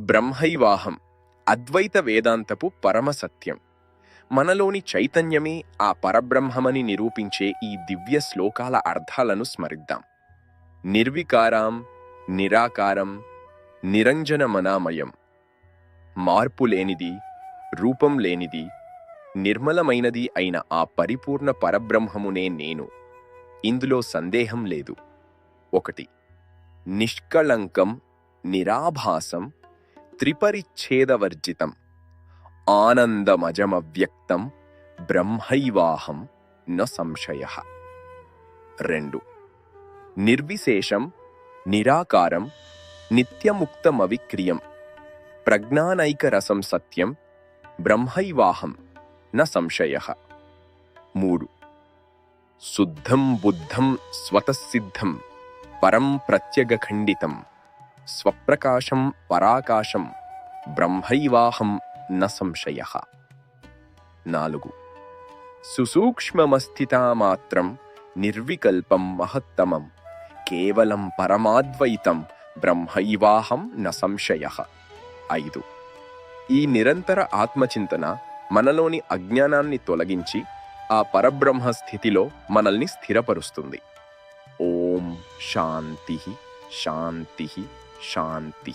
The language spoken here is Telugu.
బ్రహ్మైవాహం అద్వైత వేదాంతపు పరమసత్యం. మనలోని చైతన్యమే ఆ పరబ్రహ్మమని నిరూపించే ఈ దివ్య శ్లోకాల అర్థాలను స్మరిద్దాం. నిర్వికారం, నిరాకారం, నిరంజనమనామయం. మార్పు లేనిది, రూపం లేనిది, నిర్మలమైనది అయిన ఆ పరిపూర్ణ పరబ్రహ్మమునే నేను. ఇందులో సందేహం లేదు. 1. నిష్కళంకం, నిరాభాసం, త్రిపరిచ్ఛేదవర్జితం, ఆనందమజమవ్యక్తం, బ్రహ్మైవాహం న సంశయః. 2. నిర్విశేషం, నిరాకారం, నిత్యముక్తమవిక్రియం, ప్రజ్ఞానైకరసం సత్యం, బ్రహ్మైవాహం న సంశయః. 3. శుద్ధం బుద్ధం స్వతసిద్ధం, పరం ప్రత్యగఖండితం, స్వప్రకాశం పరాకాశం, బ్రహ్మైవాహం న సంశయః. 4. సుసూక్ష్మమస్థితామాత్రం, నిర్వికల్పం మహత్తమం, కేవలం పరమాద్వైతం, బ్రహ్మైవాహం న సంశయః. 5. ఈ నిరంతర ఆత్మచింతన మనలోని అజ్ఞానాన్ని తొలగించి ఆ పరబ్రహ్మ స్థితిలో మనల్ని స్థిరపరుస్తుంది. ఓం శాంతి శాంతి శాంతి.